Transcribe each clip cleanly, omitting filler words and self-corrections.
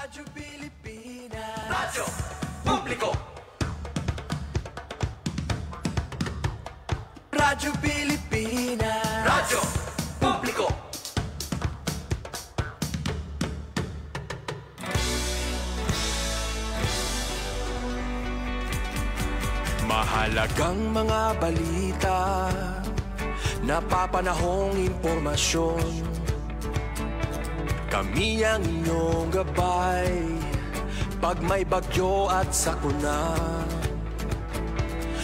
Radyo Pilipinas. Radyo Publiko. Radyo Pilipinas. Radyo Publiko. Mahalagang mga balita, napapanahong impormasyon. Kami ang inyong gabay pag may bagyo at sakuna.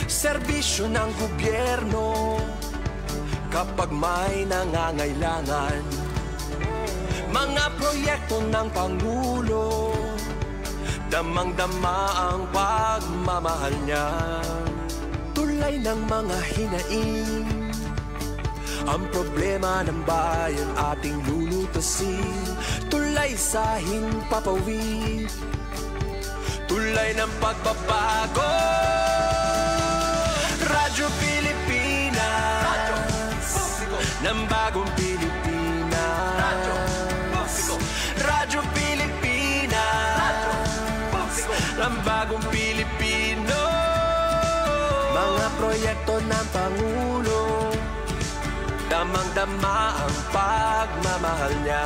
Serbisyo ng gobyerno kapag may nangangailangan. Mga proyekto ng Pangulo, damang-dama ang pagmamahal niya. Tulay ng mga hinaing, ang problema ng bayan ating lulutasin. Tulay sa himpapawid, tulay ng pagbabago. Radyo Pilipinas, Radyo Publiko ng bagong Pilipinas. Radyo Publiko, Radyo Pilipinas, Radyo Publiko ng bagong Pilipino. Mga proyekto ng Pangulo, damang-dama ang pagmamahal niya.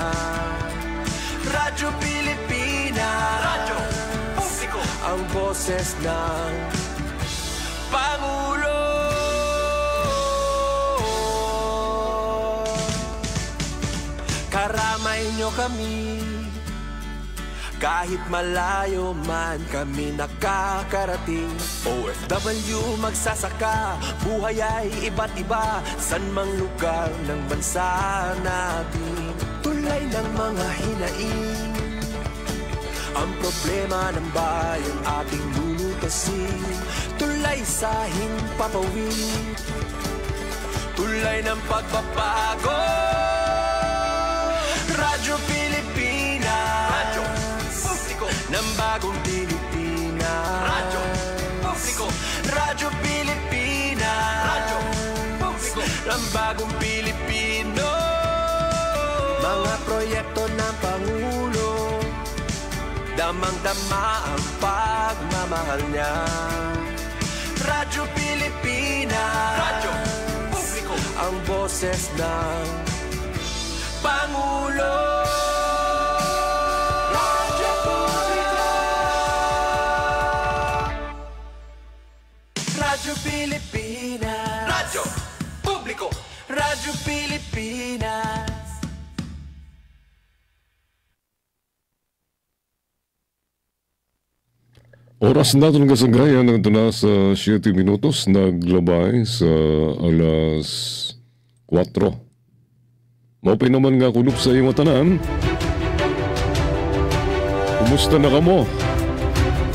Radyo Pilipinas, Radyo Publiko, ang boses ng Pangulo. Karamay niyo kami, kahit malayo man kami nakakarating. OFW magsasaka, buhay ay iba't iba, san mang lugar ng bansa natin. Tulay ng mga hinaing, ang problema ng bayan ating lulutasin. Tulay sa himpapawid, tulay ng pagbabago. Radyo Pilipinas, Radyo Publiko ng bagong Pilipinas. Radyo Publiko, Radyo Pilipinas, Radyo Publiko ng bagong Pilipino. Mga proyekto ng Pangulo, damang-dama ang pagmamahal niya. Radyo Pilipinas, Radyo Publiko, ang boses ng Pangulo. Radyo Publiko, Radyo Pilipinas, Radyo Publiko, Radyo Pilipinas. Oras natin kasagayan ng na sa 7 minutos, naglabay sa alas 4. Maupay naman nga kulop sa iyong matanan. Kumusta na kamo?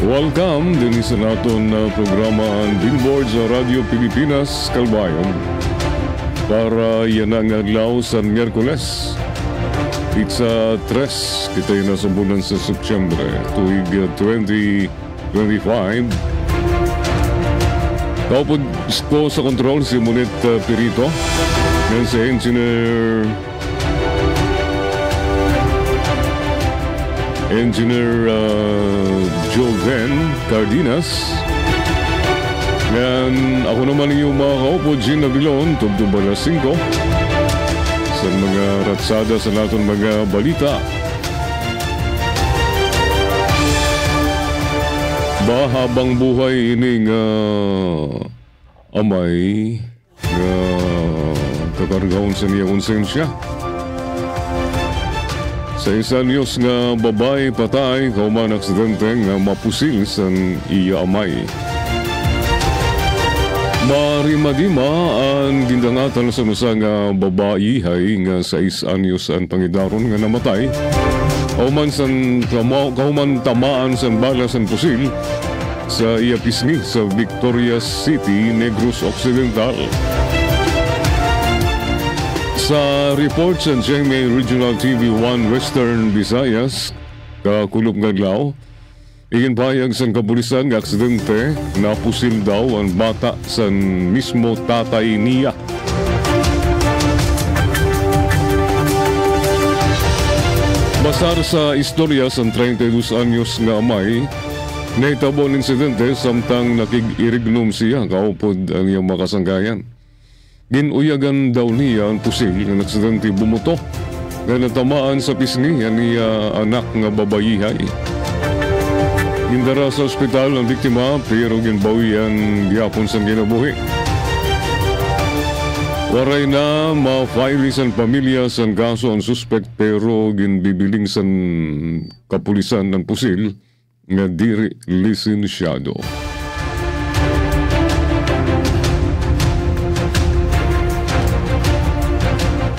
Welcome din sa naton programa ang Billboard sa Radio Pilipinas, Kalbayon. Para yan ang aglaw sa Miyerkules. Pizza 3, kita yung nasumbunan sa September, tuwig 2025. Kaupod ko sa control si Monet Perito. Yan sa Engineer Joven Cardenas. Yan ako naman yung mga kaupod Gina Bilon, tugtog alas 5 sa mga ratsada sa naton mga balita. Habang buhay ining amay nga kakargahon sa niya konsensya. Sa isa niyos nga babay patay kauman aksidente nga mapusil sa iya amay. Marimadima ang gindangatan sa nusa nga babayi hay nga 6 anyos ang pangidaron nga namatay. Kauman tamaan san bala san pusil sa iya pisngi sa Victoria City, Negros Occidental. Sa report sa GMA Regional TV 1 Western Visayas, kakulog nga adlaw, iginpahayag sa kapulisan nga aksidente na pusil daw ang bata sa mismo tatay niya. Basar sa istorya sa 32 anyos nga amay, nahitabo ng insidente samtang nakig-irignum siya kaupod ang iyang makasanggayan. Ginuyagan daw niya ang pusil ng aksidente bumuto na natamaan sa pisngi niya anak nga babayihay. Gindara sa ospital ang biktima pero ginbawian gyapon sa ginabuhi. Waray na ma-file sa pamilya sa kaso ang suspect pero ginbibiling sa kapulisan ng pusil nga diri lisensyado.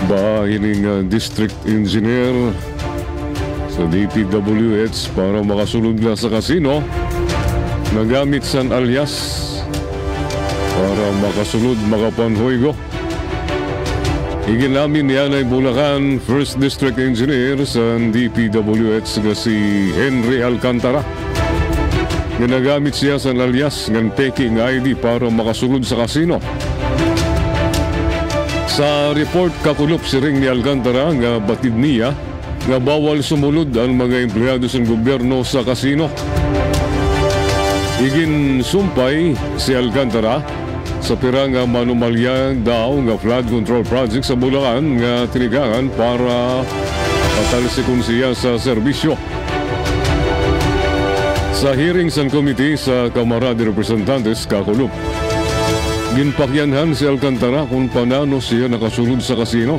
Bahining district engineer sa DPWH para makasulod na sa kasino, nagamit san alias para makasulod makapanhoygo. Iginamin niya na Bulacan First District Engineer sa DPWH nga si Henry Alcantara. Ginagamit siya sa alias ng taking ID para makasulod sa kasino. Sa report kakulop si ring ni Alcantara nga batid niya nga bawal sumulod ang mga empleyado sa gobyerno sa kasino. Igin sumpay si Alcantara sa pirang manumalya daw nga flood control project sa Bulacan nga tinigangan para patalsikon siya sa serbisyo. Sa hearing sa committee sa Kamara de Representantes kakulop, ginpakyanhan si Alcantara kung paano siya nakasulod sa kasino.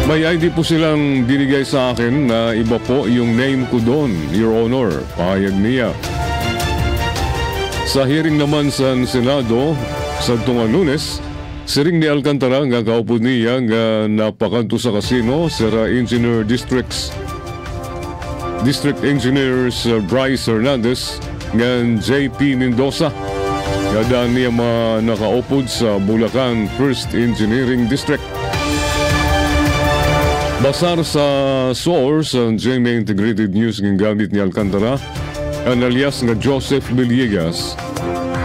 May ID po silang binigay sa akin na iba po yung name ko doon, Your Honor, pahayag niya. Sa hearing naman sa Senado, sa tunga Lunes, siring ni Alcantara nga kaupod niya nga napakanto sa kasino, Sir Engineer District Engineers Bryce Hernandez ng JP Mendoza. Kada niya nakaupod sa Bulacan First Engineering District. Basar sa source ang GMA Integrated News ng gamit ni Alcantara, ang alias nga Joseph Villegas.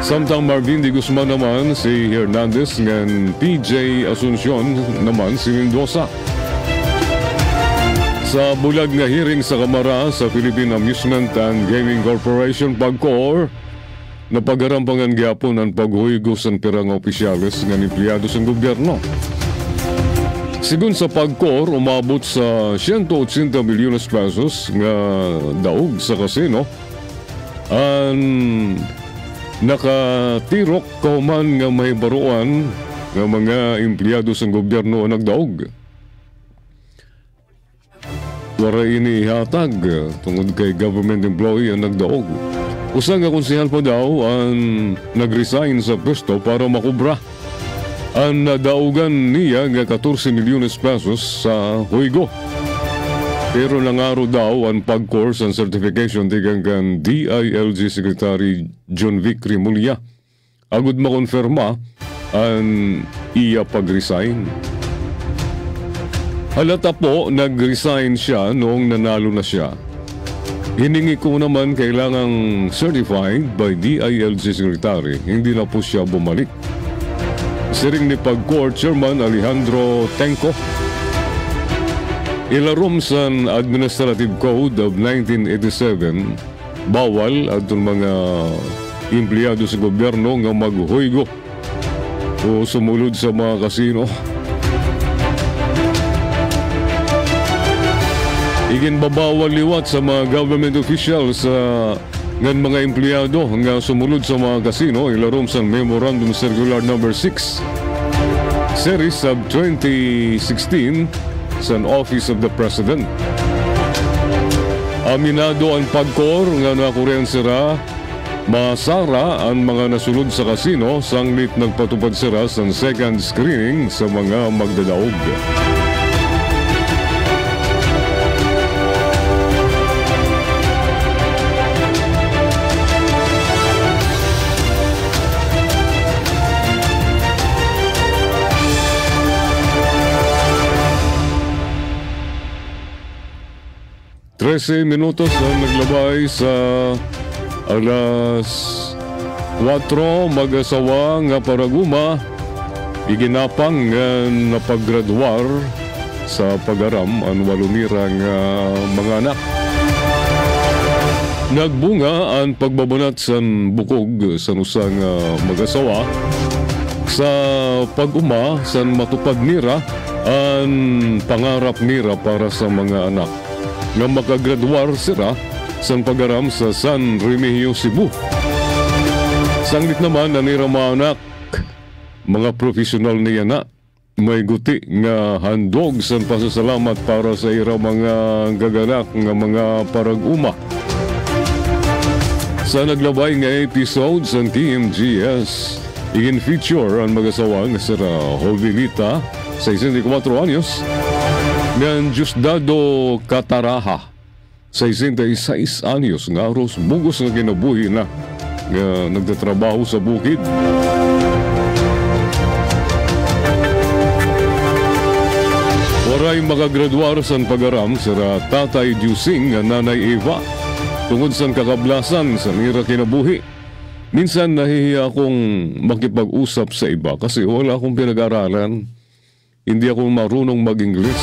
Samtang Marvin de Guzman naman si Hernandez ng PJ Asuncion naman si Mendoza. Sa bulag nga hearing sa Kamara sa Philippine Amusement and Gaming Corporation PAGCOR, napagarampangan gyapon ang paghuhigos ng pirang opisyales ng empleyado sa gobyerno. Sigun sa PAGCOR, umabot sa 180 milyones pesos nga daog sa kasino ang nakatirok kauman nga may baruan nga mga empleyado sa gobyerno ang nagdaog. Wara ini ihatag tungod kay government employee ang nagdaog. Usang nga konsehal pa daw ang nag-resign sa pwesto para makubra ang nadaugan niya nga 14 milyones pesos sa Huygo. Pero nangaro daw ang PAGCOR sa certification tigang kan DILG Secretary John Vic Rimulya. Agud makonfirma ang iya pag-resign. Halata po nag-resign siya noong nanalo na siya. Hiningi ko naman kailangang certified by DILG Secretary. Hindi na po siya bumalik. Siring ni PAGCOR Chairman Alejandro Tenco. Ilarom sa Administrative Code of 1987, bawal atong mga empleyado sa gobyerno nga maghuhuygo o sumulod sa mga kasino. Iginbabawal liwat sa mga government officials ngan mga empleyado nga sumulod sa mga kasino. Ilarom sa Memorandum Circular No. 6 Series of 2016 sa Office of the President. Aminado ang PAGCOR nga nakuryan sira masara ang mga nasulod sa kasino sanglit nagpatupad sira sa second screening sa mga magdadaog. 13 minutos ang naglabay sa alas 4 mag-asawa nga paraguma iginapang nga napaggraduar sa pagaram ang walunirang mga anak. Nagbunga ang pagbabanat sa bukog sa usang mag-asawa sa pag-uma sa matupad nira ang pangarap nira para sa mga anak nga makagraduar sila sa pagaram sa San Remigio, Cebu. Sanglit naman na nira mga anak, mga profesional niya na may guti nga handog sa pasasalamat para sa ira mga gaganak nga mga parag-uma. Sa naglabay nga episode sa TMGS, igin feature ang mag-asawa nga sila Jovelita, 64 anyos, ng Diosdado Cataraha, 66 anyos, nga aros bugos nga kinabuhi na nga nagtatrabaho sa bukid. Waray makagraduar sa pagaram sila Tatay Dusing nga Nanay Eva tungod sa kakablasan sa nira kinabuhi. Minsan nahihiya akong makipag-usap sa iba kasi wala akong pinag-aralan. Hindi ako marunong mag-Ingles.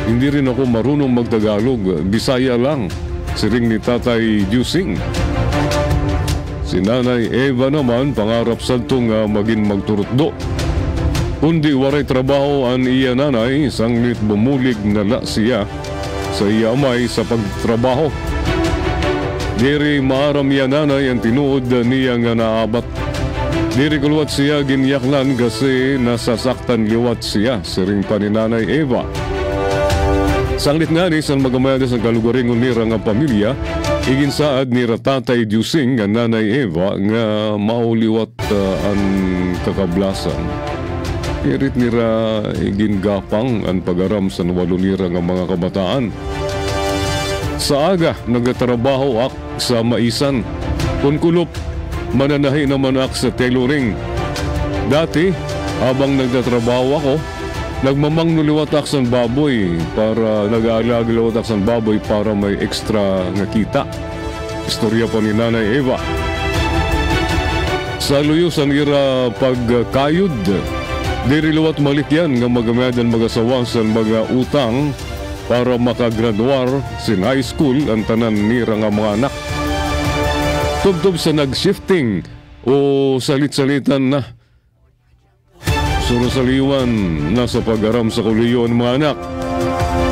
Hindi rin ako marunong mag-Tagalog. Bisaya lang. Siring ni Tatay Dusing. Si Nanay Eva naman pangarap sa itong maging magturutdo. Kundi waray trabaho ang iya nanay, sanglit bumulig na la siya sa iya amay sa pagtrabaho. Diri maaram iya nanay ang tinuod niya nga naabat. Diri kulwat siya ginyaklan kasi nasasaktan liwat siya, siring pa ni Nanay Eva. Sanglit nga ni sa magamaya sa kalugaringon nira nga pamilya, iginsaad ni Tatay Dusing nga Nanay Eva nga mauliwat ang kakablasan. Irit nira igingapang ang pagaram sa walo nira nga mga kabataan. Sa aga, nagatrabaho ak sa maisan. Kunkulop, mananahi naman ak sa tailoring. Dati, habang nagtatrabaho ako, nagmamangnuliwat ak sa baboy para nag-aalagaliwat ak sa baboy para may extra nga kita. Istorya pa ni Nanay Eva. Sa luyusan ira pagkayod, diri liwat malikyan nga magamadan mag-asawa sa mga utang para makagraduar sin high school ang tanan nira nga mga anak. Tubtob sa nag-shifting o salit-salitan na surusaliwan na sa pag-aram sa kuliyon mga anak.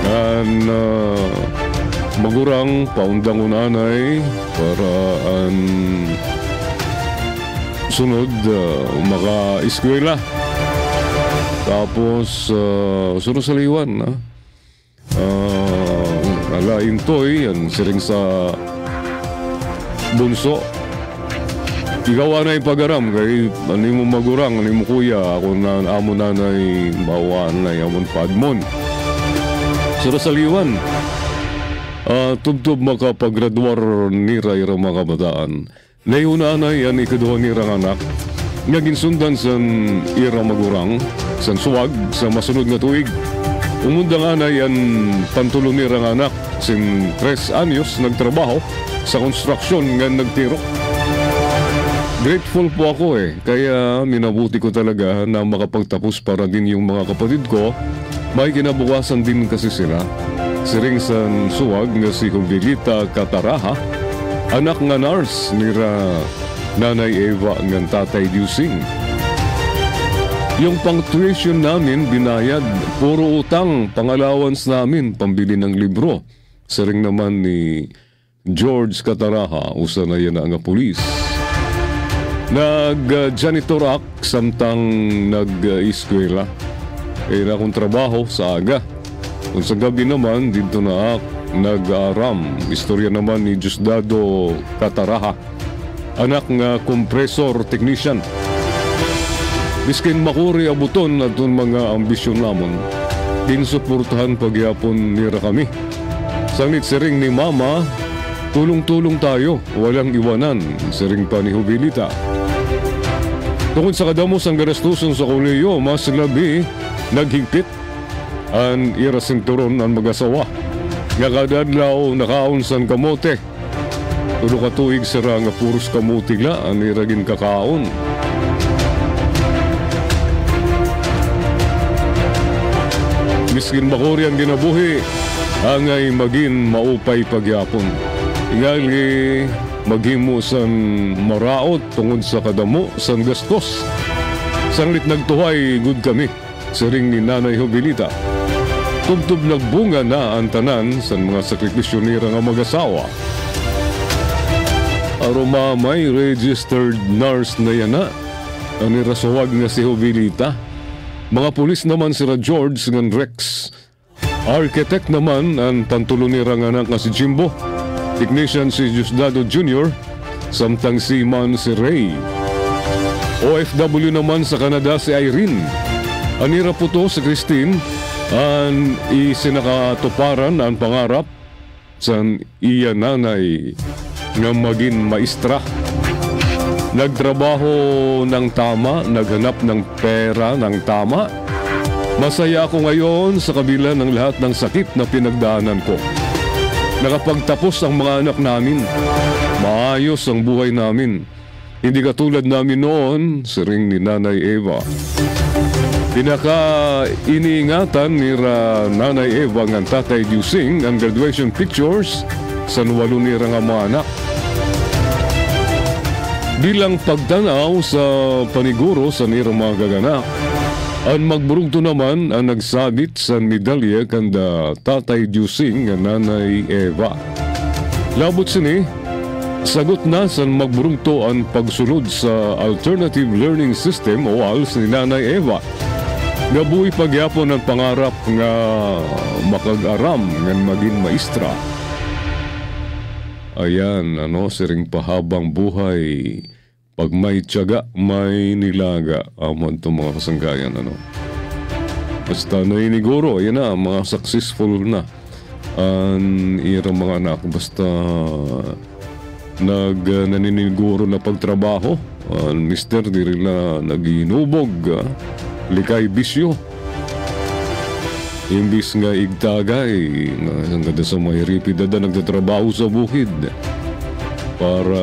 Kan magurang paundang unanay para ang sunod maka-eskwela. Tapos surusaliwan na alain to'y yan siring sa bunso. Ikaw anay pagaram kay ani mo magurang, ani mo kuya, ako na amo nanay bawaan na yamon padmon. Surusaliwan tubtob makapagraduar nira ira mga kabataan. Layuna na yan ikaduha nirang anak nga ginsundan sa ira magurang sa suwag sa masunod nga tuig. Umunda nga na yan pantulo nirang anak sin 3 anyos nagtrabaho sa konstruksyon nga nagtiro. Grateful po ako kaya minabuti ko talaga na makapagtapos para din yung mga kapatid ko. May kinabukasan din kasi sila. Siring sa suwag nga si Jovelita Cataraha, anak nga nurse nira Nanay Eva ng Tatay Dusing. Yung pang-tuition namin binayad, puro utang, pang-allowance namin, pambili ng libro. Siring naman ni George Cataraha, usa na yan nga pulis. Nag-janitor ak, samtang nag-eskwela. Na akong trabaho sa aga. Kung sa gabi naman, dito na ak, nag-aram. Istorya naman ni Diosdado Cataraha, anak nga compressor technician. Biskin makuri abuton na itong mga ambisyon namon, dinsuportahan pagyapon nira kami. Sangit siring ni Mama, tulong-tulong tayo, walang iwanan, siring pa ni Jovelita. Tungkol sa kadamos ang garastuson sa kuliyo, mas labi, naghigpit ang irasinturon ang mag-asawa. Nga kadadlaw nakaon san kamote. Tulo katuig sira nga puros kamuti la ang iragin kakaon. Miskin makorian ginabuhi, angay maging maupay pagyapon. Ingali maghimo san maraot tungod sa kadamo san gastos. Sanglit nagtuhay gud kami, siring ni Nanay Jovelita. Tubtub nagbunga na ang tanan sa mga sakripisyo nira nga mag-asawa. Aroma may registered nurse na yan na. Ang nirasawag nga si Jovelita. Mga pulis naman si George ng Rex. Architect naman ang pantulo nira nga anak nga si Jimbo. Technician si Diosdado Jr. Samtang seaman si Ray. OFW naman sa Canada si Irene. Anira po to si Christine. Ang isinakatuparan ang pangarap sa iya nanay nga maging maestra. Nagtrabaho ng tama, naghanap ng pera ng tama. Masaya ako ngayon sa kabila ng lahat ng sakit na pinagdaanan ko. Nakapagtapos ang mga anak namin. Maayos ang buhay namin. Hindi katulad namin noon, siring ni Nanay Eva. Pinaka-iniingatan ni Nanay Eva ng Tatay Dusing ang graduation pictures sa walo nira nga mga anak. Bilang pagtanaw sa paniguro sa nira mga gaganak, ang magburugto naman ang nagsabit sa medalya kanda Tatay Dusing nga Nanay Eva. Labot sini, sagot na sa magburugto ang pagsunod sa Alternative Learning System o ALS ni Nanay Eva. Gabuhi pagyapon ang pangarap nga makag-aram ng maging maestra. Ayan, siring pahabang buhay. Pag may tiyaga, may nilaga. Amon itong mga kasanggayan, Basta nainiguro, ayan na, mga successful na. Ang irang mga anak, basta naniniguro na pagtrabaho. Mister, di rin na nag-inubog, likay bisyo. Imbis nga igtagay, ang ganda sa mga hiripidada nagtatrabaho sa bukid para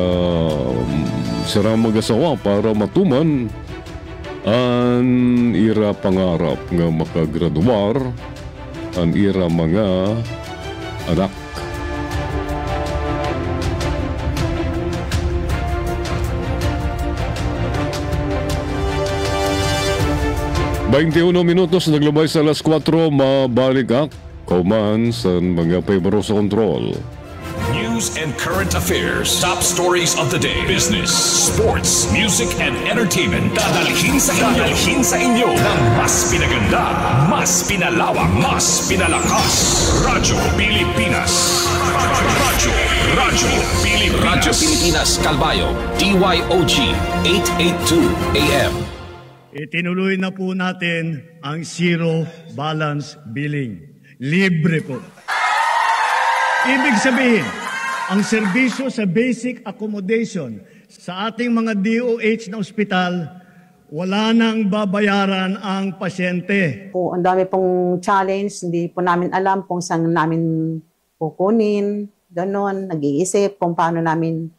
sira mag-asawa, para matuman ang ira pangarap nga makagraduar ang ira mga anak. Minutos naglabay sa alas 4, mabalik ak Kauman sa mga paybaro sa kontrol. News and current affairs, top stories of the day, business, sports, music and entertainment. Dadalhin sa inyo ng mas pinaganda, mas pinalawak, mas pinalakas. Radyo Pilipinas. Radyo Pilipinas Calbayo, DYOG 882 AM. Itinuloy na po natin ang zero balance billing. Libre po. Ibig sabihin, ang serbisyo sa basic accommodation sa ating mga DOH na ospital, wala nang babayaran ang pasyente. Ang dami pong challenge, hindi po namin alam kung saan namin kukunin, ganon, nag-iisip kung paano namin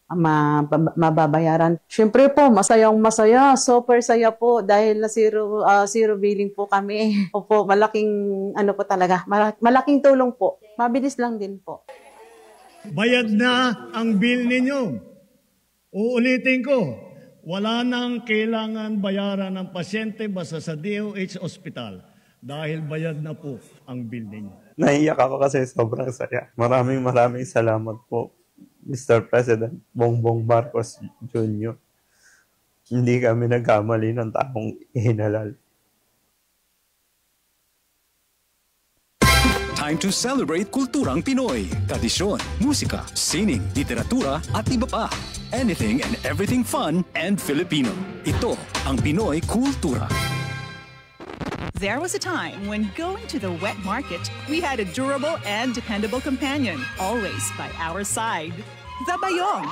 mababayaran. Siyempre po, masaya, super saya po dahil na zero billing po kami. Opo, malaking po talaga, malaking tulong po. Mabilis lang din po. Bayad na ang bill ninyo. Uulitin ko, wala nang kailangan bayaran ng pasyente basta sa DOH Hospital dahil bayad na po ang bill ninyo. Naiyak ako kasi sobrang saya. Maraming salamat po, Mr. President Bongbong Marcos Jr. Hindi kami nagkamali ng taong ihinalal. Time to celebrate kulturang Pinoy. Tradisyon, musika, sining, literatura at iba pa. Anything and everything fun and Filipino. Ito ang Pinoy Kultura. There was a time when going to the wet market, we had a durable and dependable companion, always by our side. The Bayong.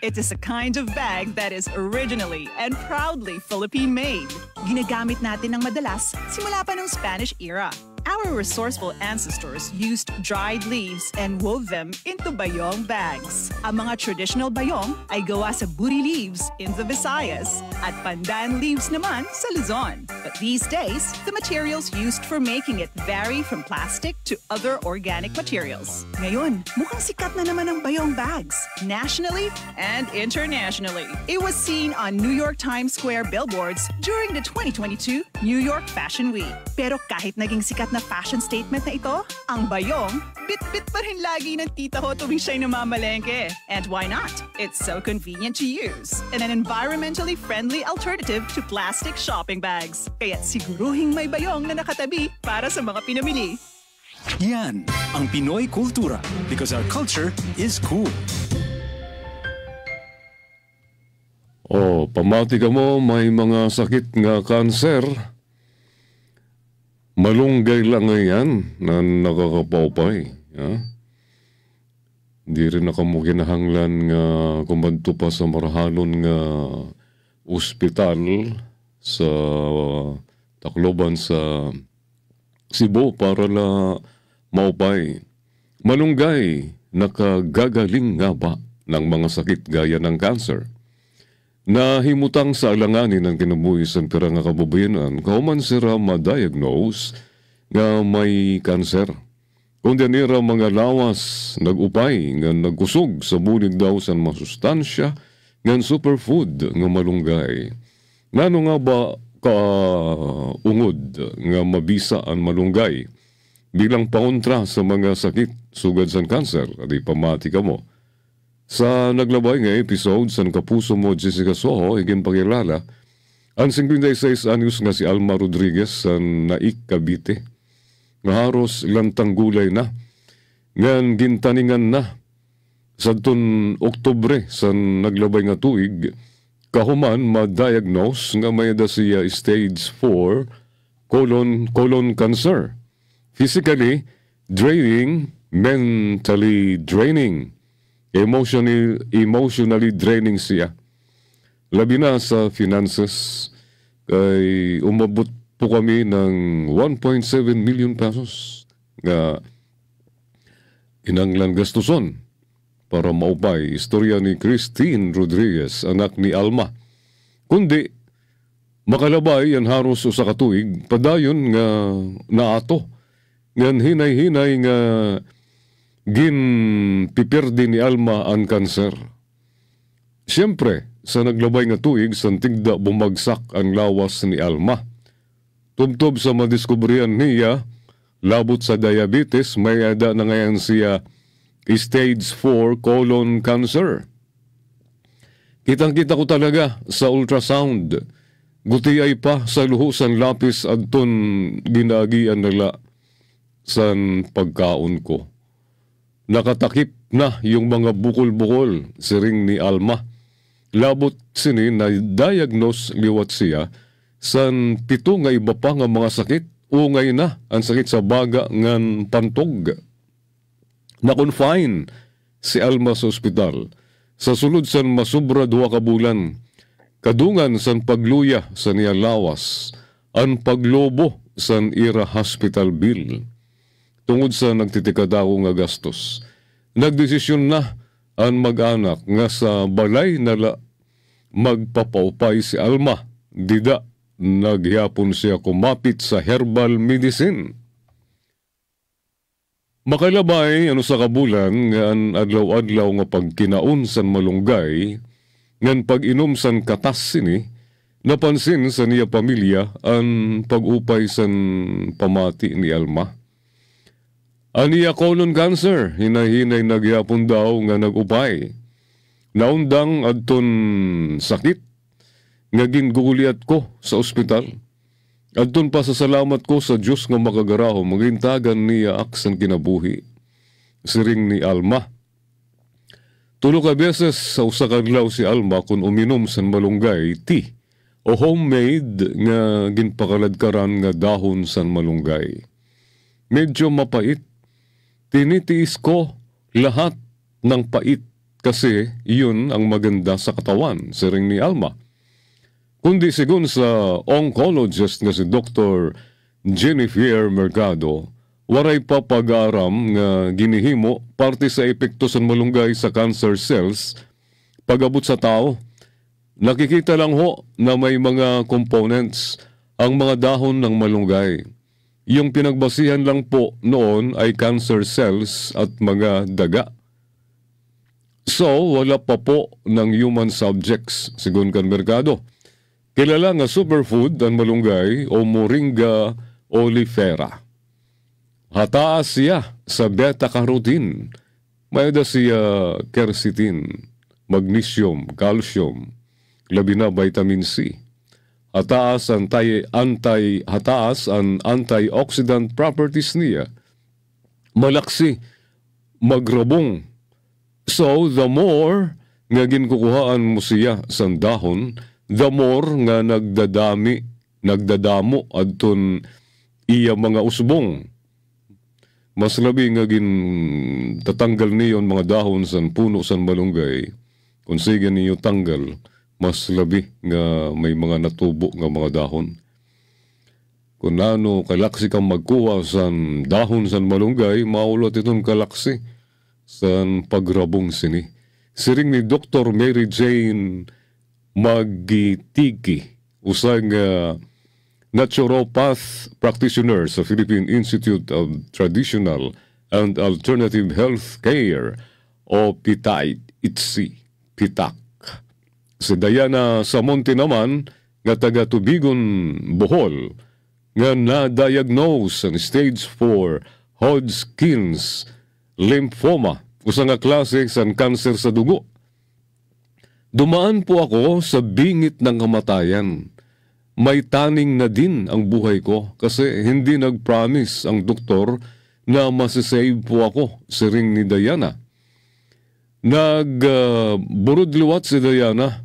It is a kind of bag that is originally and proudly Philippine-made. Ginagamit natin ng madalas simula pa ng Spanish era. Our resourceful ancestors used dried leaves and wove them into bayong bags. Ang mga traditional bayong ay gawa sa buri leaves in the Visayas at pandan leaves naman sa Luzon. But these days, the materials used for making it vary from plastic to other organic materials. Ngayon, mukhang sikat na naman ang bayong bags, nationally and internationally. It was seen on New York Times Square billboards during the 2022 New York Fashion Week. Pero kahit naging sikat na fashion statement na ito, ang bayong, bit-bit pa rin lagi ng tita ko tuwing siya'y namamalengke. And why not? It's so convenient to use and an environmentally friendly alternative to plastic shopping bags. Kaya't siguruhing may bayong na nakatabi para sa mga pinamili. Yan ang Pinoy Kultura because our culture is cool. Pamati ka mo, may mga sakit nga kanser. Malunggay lang ngayon na nakakapawpay. Hindi rin mo kinahanglan nga kumadto pa sa marahalon nga ospital sa Tacloban sa Cebu para la maupay. Malunggay, nakagagaling nga ba ng mga sakit gaya ng cancer? Na himutang sa alanganin ng kinabuhi sa pira nga kababayanan, kauman sira ma-diagnose nga may cancer. Kundi nira mga lawas nag-upay nga nagkusog sa bulig daw sa masustansya ng superfood nga malunggay. Ngano nga ba kaungod nga mabisa ang malunggay bilang pauntra sa mga sakit sugad sa cancer? Adi pamati ka mo. Sa naglabay nga episode sa kapuso mo Jessica Soho, higing pagkilala, ang 56 anyos nga si Alma Rodriguez sa Naik, Cavite. Nga haros ilang tanggulay na, ngan gintaningan na sa tun Oktubre sa naglabay nga tuig, kahuman ma-diagnose nga may da siya stage 4 colon cancer. Physically draining, mentally draining. Emotionally draining siya. Labi na sa finances, kay umabot po kami ng 1.7 million pesos nga inanglan gastuson para maupay istorya ni Christine Rodriguez, anak ni Alma. Kundi, makalabay yan haros sa katuig, padayon nga naato. Ngan hinay-hinay nga pipirdi ni Alma ang kanser. Siyempre, sa naglabay nga tuig, santigda bumagsak ang lawas ni Alma. Tubtob sa madiskubrihan niya, labot sa diabetes, may ada na ngayon siya stage 4 colon cancer. Kitang-kita ko talaga sa ultrasound. Gutiay pa sa luhusan lapis adton ginagian nila sa pagkaon ko. Nakatakip na yung mga bukol-bukol, siring ni Alma. Labot sini na diagnose liwat siya san 7 nga iba pa nga mga sakit. Ungay na ang sakit sa baga ngan pantog. Na-confine si Alma sa ospital. Sa sulod san masubra 2 ka bulan. Kadungan san pagluya sa niya lawas. Ang paglobo san ira hospital bill. Tungod sa nagtitikadaw nga gastos. Nagdesisyon na ang mag-anak nga sa balay nala magpapaupay si Alma. Dida, nagyapon siya kumapit sa herbal medicine. Makalabay sa kabulan nga ang adlaw-adlaw nga pagkinaon san malunggay, ngan pag-inom san katas sini, napansin sa niya pamilya ang pag-upay san pamati ni Alma. Aniya colon cancer, hinay-hinay nagyapon daw nga nag-upay. Naundang adton sakit, nga ginguguliat ko sa ospital. Adton pa sa salamat ko sa Diyos nga makagaraho, magintagan niya aksan kinabuhi. Siring ni Alma. 3 ka beses sa usa ka adlaw si Alma kung uminom san malunggay tea o homemade nga ginpakaladkaran nga dahon san malunggay. Medyo mapait. Tinitiis ko lahat ng pait kasi iyon ang maganda sa katawan, siring ni Alma. Kundi sigun sa oncologist nga si Dr. Jennifer Mercado, waray pa pag-aaram nga ginihimo parte sa epekto sa malunggay sa cancer cells pag-abot sa tao. Nakikita lang ho na may mga components ang mga dahon ng malunggay. Yung pinagbasihan lang po noon ay cancer cells at mga daga. So, wala pa po ng human subjects, sigun kan Mercado. Kilala nga superfood ang malunggay o Moringa oleifera. Hataas siya sa beta-carotene. May da siya quercetin, magnesium, calcium, labi na vitamin C. Hataas ang antioxidant properties niya. Malaksi, magrabong. So, the more nga ginkukuhaan mo siya sa dahon, the more nga nagdadamo adton iya mga usbong. Mas labi nga tatanggal niyon mga dahon sa puno sa malunggay. Kung sige niyo tanggal, mas labi nga may mga natubo nga mga dahon. Kung ano kalaksi kang magkuha sa dahon sa malunggay, maulot itong kalaksi sa pagrabong sini. Siring ni Dr. Mary Jane Magitiki, usang naturopath practitioner sa Philippine Institute of Traditional and Alternative Health Care o PITAC. Si Diana Samonte naman, nga taga Tubigon, Bohol, nga na-diagnose ang stage 4 Hodgkin's lymphoma, usa nga klase sa kanser sa dugo. Dumaan po ako sa bingit ng kamatayan. May taning na din ang buhay ko kasi hindi nag-promise ang doktor na masisave po ako, siring ni Diana. Nagburod-liwat si Diana.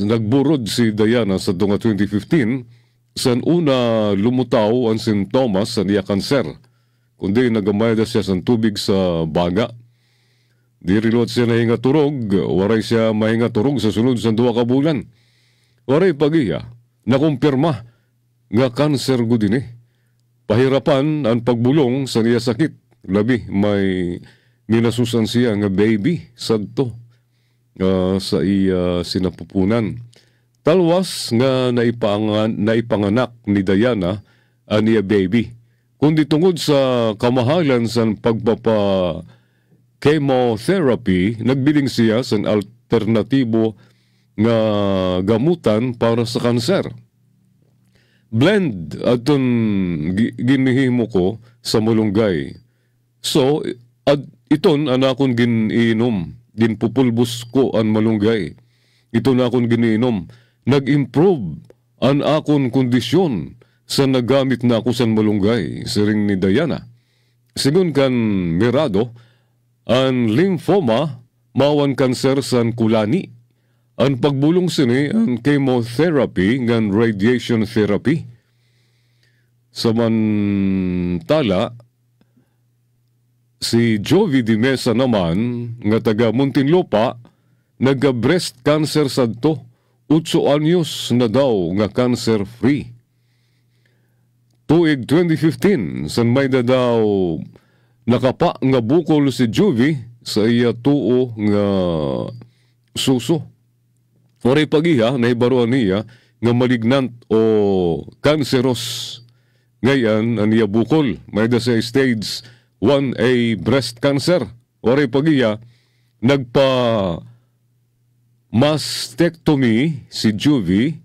Nagburod si Diana sa tunga 2015 san una lumutaw ang sintomas sa niya kanser. Kundi nagamayda siya sa tubig sa baga. Di rilot siya nahinga turog, waray siya mahinga turog sa sunod sa 2 ka bulan. Waray pagiya, nakumpirma nga kanser ko din eh. Pahirapan ang pagbulong sa niya sakit. Labi, may minasusan siya nga baby sadto sa iya sinapupunan. Talwas nga naipanganak ni Diana niya baby. Kundi tungod sa kamahalan sa chemotherapy, nagbiling siya sa alternatibo nga gamutan para sa kanser. Blend aton ginihimo ko sa malunggay. So, iton anakon gininom, ginpupulbos ko ang malunggay. Ito na akon gininom. Nag-improve ang akon kondisyon sa nagamit na ako sa malunggay, siring ni Diana. Sigun kan Mercado, ang lymphoma, mawan kanser sa kulani. Ang pagbulong sini, ang chemotherapy, ng radiation therapy. Samantala, si Jovi Di Mesa naman, nga taga Muntinlupa, nagka-breast cancer sadto. 8 anyos na daw nga cancer-free. Tuig 2015, san may daw nakapa nga bukol si Jovi sa iya tuo nga suso. Oray pagiha, naibaruan niya nga malignant o cancerous. Ngayon, ang iya bukol, may da sa stage 1A breast cancer. Oray pagiha, mastectomy si Jovi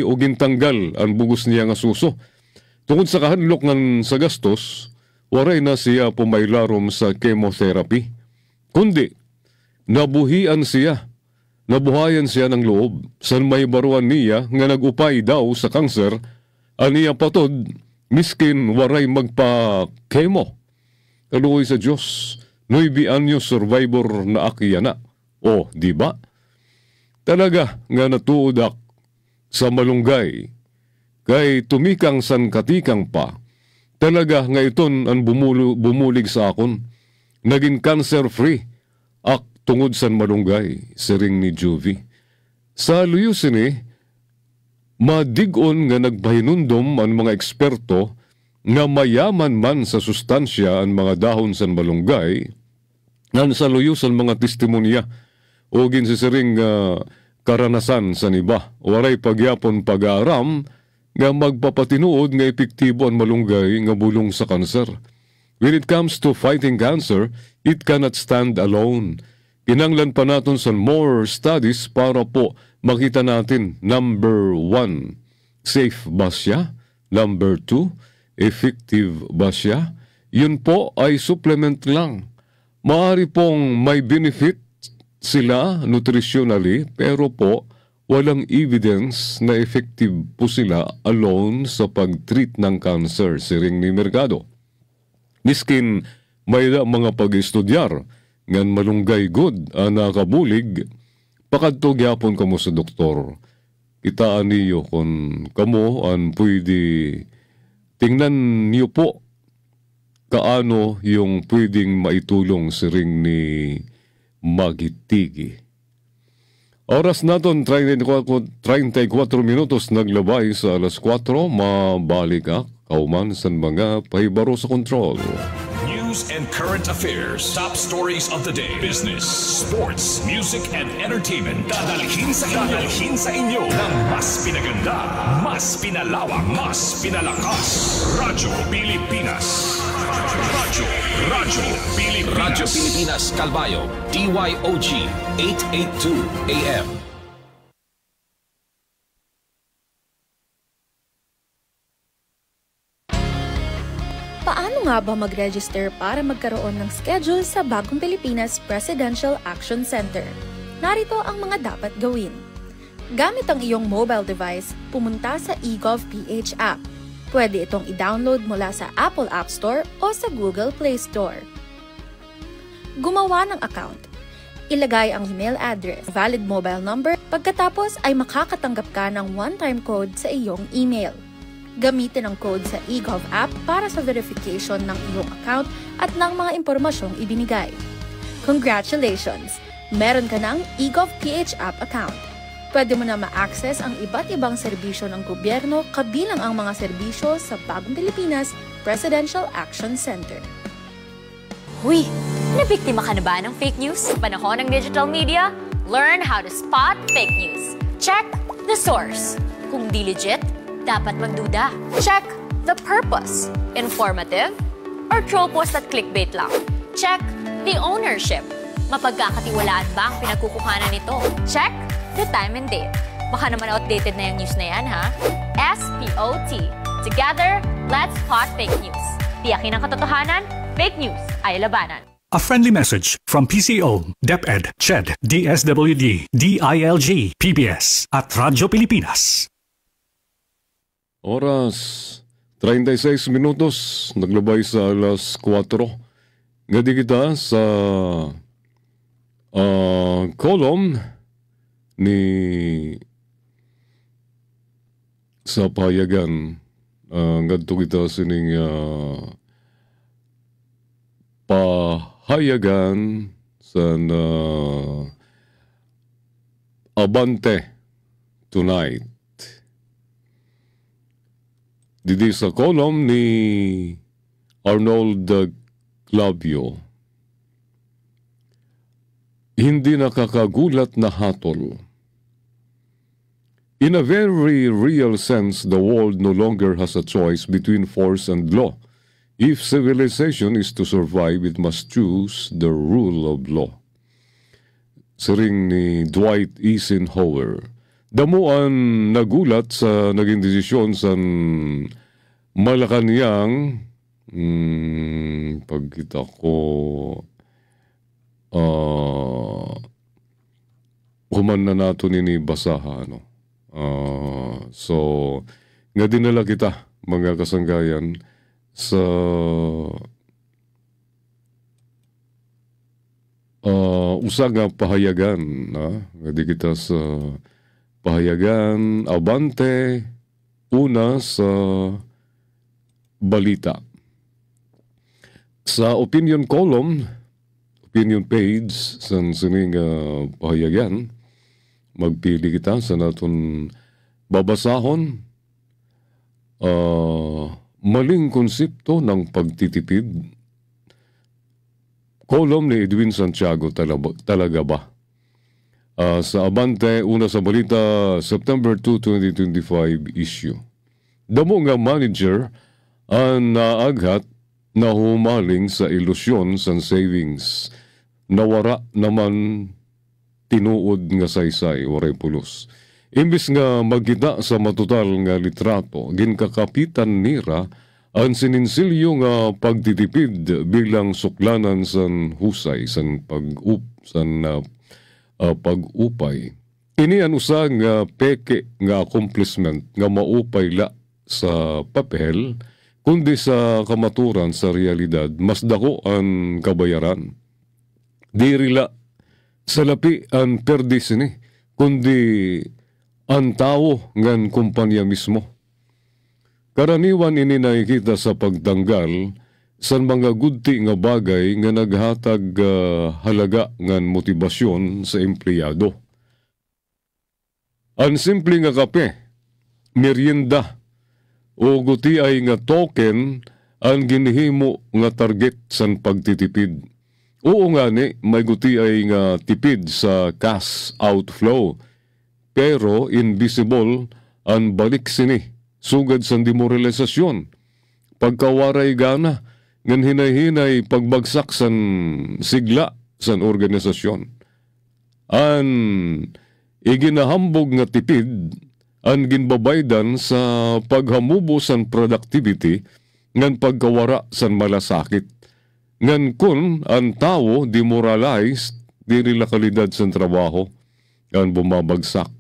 o gintanggal ang bugos niya nga suso. Tungod sa kahanlok ng sa gastos, waray na siya pumaylarom sa chemotherapy. Kundi, nabuhayan siya ng loob. San may baruan niya nga nagupay daw sa kanser, aniya patod, miskin waray magpa-chemo. Kaluoy sa Diyos, 9 anyos survivor na akiyana. O, di ba? Talaga nga natuudak sa malunggay. Kay tumikang san katikang pa. Talaga nga iton ang bumulig sa akon. Naging cancer-free. Ak tungod san malunggay, siring ni Jovi. Sa luyusin madigon nga nagpahinundom ang mga eksperto nga mayaman man sa sustansya ang mga dahon sa malunggay, nan sa luyusan mga testimonya o ginsisiring karanasan sa niba. Waray pagyapon pag-aaram nga magpapatinuod nga epektibo ang malunggay nga bulong sa kanser. When it comes to fighting cancer, it cannot stand alone. Kinanglan pa natin sa more studies para po makita natin, number 1, safe ba siya? Number 2, effective ba siya? Yun po ay supplement lang. Maaari pong may benefit sila nutritionally, pero po walang evidence na effective po sila alone sa pag-treat ng cancer, siring ni Mercado. Miskin may mga pag-estudyar ngan malunggay good nakabulig, pakadto gyapon kamo sa doktor. Kitaan niyo kung kamo an pwede, tingnan niyo po kaano yung pwedeng maitulong siring ni Magitigi. Oras naton 34 minutos naglabay sa alas 4, mabalik kauman sa mga pahibaro sa kontrol. News and current affairs, top stories of the day, business, sports, music and entertainment. Dadalhin sa inyo ng mas pinaganda, mas pinalawak, mas pinalakas. Radyo Pilipinas. Radyo Pilipinas Calbayo, DYOG 882 AM. Paano nga ba mag-register para magkaroon ng schedule sa Bagong Pilipinas Presidential Action Center? Narito ang mga dapat gawin. Gamit ang iyong mobile device, pumunta sa eGovPH app. Pwede itong i-download mula sa Apple App Store o sa Google Play Store. Gumawa ng account. Ilagay ang email address, valid mobile number, pagkatapos ay makakatanggap ka ng one-time code sa iyong email. Gamitin ang code sa eGov app para sa verification ng iyong account at ng mga impormasyong ibinigay. Congratulations! Meron ka ng eGovPH app account. Pwede mo na ma-access ang iba't ibang serbisyo ng gobyerno kabilang ang mga serbisyo sa Bagong Pilipinas Presidential Action Center. Huy! Nabiktima ka na ba ng fake news sa panahon ng digital media? Learn how to spot fake news. Check the source. Kung di legit, dapat magduda. Check the purpose. Informative or troll post at clickbait lang. Check the ownership. Mapagkakatiwalaan ba ang pinagkukuhanan nito? Check the time and date. Baka naman outdated na yung news na yan, ha? SPOT. Together, let's spot fake news. Tiyakin ang katotohanan, fake news ay labanan. A friendly message from PCO, DepEd, CHED, DSWD, DILG, PBS at Radyo Pilipinas. Oras 36 minutos, naglabay sa alas 4. Ngadi kita sa column ni sa payagan. Ngadto kita sining pahayagan sa Abante Tonight. Didi sa column ni Arnold Clavio. Hindi nakakagulat na hatol. In a very real sense, the world no longer has a choice between force and law. If civilization is to survive, it must choose the rule of law. Siring ni Dwight Eisenhower. Damuan nagulat sa naging desisyon sa Malacanang, pagkita ko, human na nato nini basaha, no? So, nga dinala kita, mga kasanggayan, sa usa nga pahayagan, nga di kita sa pahayagan Abante, una sa balita. Sa opinion column, opinion page sa sining pahayagan, magpili kita sa naton babasahon. Maling konsepto ng pagtitipid. Kolom ni Edwin Santiago, talaga ba? Sa Abante, una sa balita, September 2, 2025 issue. Damo nga manager ang naaghat na humaling sa ilusyon sa savings. Nawara naman tinuod nga saysay, waray pulos. Imbis nga magkita sa matutal nga litrato, ginkakapitan nira ang sininsilyo nga pagtitipid bilang suklanan san husay, san pag-upay. Ini ang usa nga peke nga accomplishment nga maupay la sa papel, kundi sa kamaturan sa realidad, mas dako ang kabayaran. Diri la sa lapi ang perdis ni, kundi ang tao ngan kumpanya mismo. Karaniwan ini nakikita sa pagtanggal sa mga gudti nga bagay nga naghatag halaga ngan motibasyon sa empleyado. Ang simple nga kape, merienda, o guti ay nga token ang ginhimo nga target sa pagtitipid. Oo nga ni, may guti ay nga tipid sa cash outflow, pero invisible ang balik sini, sugad sa demoralisasyon. Pagkawaray gana, ngan hinay-hinay pagbagsak san sigla san organisasyon. An iginahambog nga tipid, ang ginbabaydan sa paghamubo san productivity, ngan pagkawara san malasakit. Ngan kun ang tao demoralized, diri la kalidad san trabaho, ang bumabagsak.